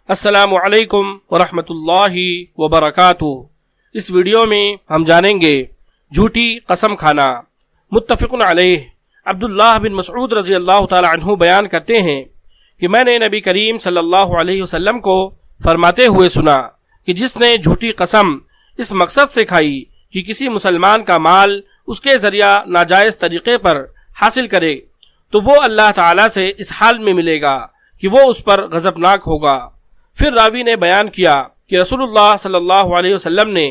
السلام علیکم ورحمۃ اللہ وبرکاتہ۔ اس ویڈیو میں ہم جانیں گے جھوٹی قسم کھانا۔ متفق علیہ عبداللہ بن مسعود رضی اللہ تعالی عنہ بیان کرتے ہیں کہ میں نے نبی کریم صلی اللہ علیہ وسلم کو فرماتے ہوئے سنا کہ جس نے جھوٹی قسم اس مقصد سے کھائی کہ کسی مسلمان کا مال اس کے ذریعہ ناجائز طریقے پر حاصل کرے تو وہ اللہ تعالی سے اس حال میں ملے گا کہ وہ اس پر غضبناک ہوگا۔ پھر راوی نے بیان کیا کہ رسول اللہ صلی اللہ علیہ وسلم نے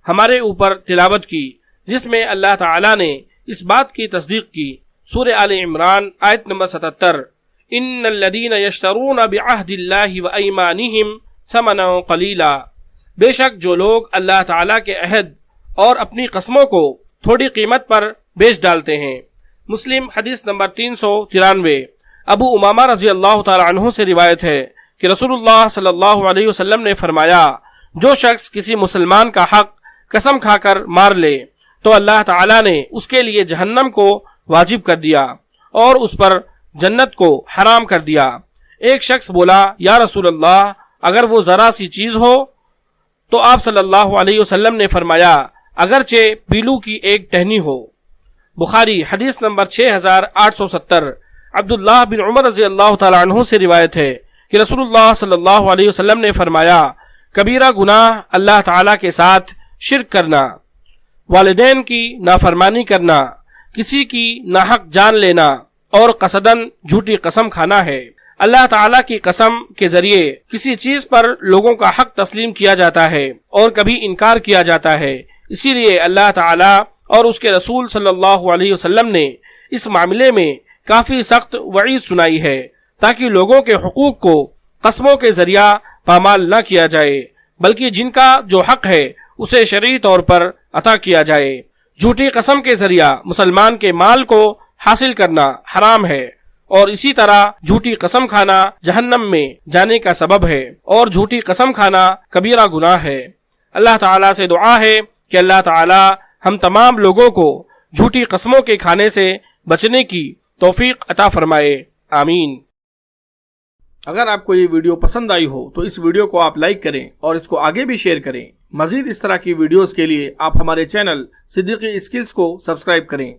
ہمارے اوپر تلاوت کی جس میں اللہ تعالی نے اس بات کی تصدیق کی۔ سورہ آل عمران آیت نمبر 77، ان الذین یشترون بعہد اللہ وایمانہم ثمنا قلیلا، بے شک جو لوگ اللہ تعالی کے عہد اور اپنی قسموں کو تھوڑی قیمت پر بیچ ڈالتے ہیں۔ مسلم حدیث نمبر 393۔ ابو امامہ رضی اللہ تعالی عنہ سے روایت ہے کہ رسول اللہ صلی اللہ علیہ وسلم نے فرمایا، جو شخص کسی مسلمان کا حق قسم کھا کر مار لے تو اللہ تعالی نے اس کے لیے جہنم کو واجب کر دیا اور اس پر جنت کو حرام کر دیا۔ ایک شخص بولا، یا رسول اللہ، اگر وہ ذرا سی چیز ہو؟ تو آپ صلی اللہ علیہ وسلم نے فرمایا، اگرچہ پیلو کی ایک ٹہنی ہو۔ بخاری حدیث نمبر 6870۔ عبداللہ بن عمر رضی اللہ تعالی عنہ سے روایت ہے کہ رسول اللہ صلی اللہ علیہ وسلم نے فرمایا، کبیرہ گناہ اللہ تعالی کے ساتھ شرک کرنا، والدین کی نافرمانی کرنا، کسی کی ناحق جان لینا اور قصداً جھوٹی قسم کھانا ہے۔ اللہ تعالی کی قسم کے ذریعے کسی چیز پر لوگوں کا حق تسلیم کیا جاتا ہے اور کبھی انکار کیا جاتا ہے، اسی لیے اللہ تعالی اور اس کے رسول صلی اللہ علیہ وسلم نے اس معاملے میں کافی سخت وعید سنائی ہے تاکہ لوگوں کے حقوق کو قسموں کے ذریعہ پامال نہ کیا جائے بلکہ جن کا جو حق ہے اسے شرعی طور پر عطا کیا جائے۔ جھوٹی قسم کے ذریعہ مسلمان کے مال کو حاصل کرنا حرام ہے اور اسی طرح جھوٹی قسم کھانا جہنم میں جانے کا سبب ہے اور جھوٹی قسم کھانا کبیرہ گناہ ہے۔ اللہ تعالیٰ سے دعا ہے کہ اللہ تعالیٰ ہم تمام لوگوں کو جھوٹی قسموں کے کھانے سے بچنے کی توفیق عطا فرمائے، آمین۔ اگر آپ کو یہ ویڈیو پسند آئی ہو تو اس ویڈیو کو آپ لائک کریں اور اس کو آگے بھی شیئر کریں۔ مزید اس طرح کی ویڈیوز کے لیے آپ ہمارے چینل صدیقی اسکلز کو سبسکرائب کریں۔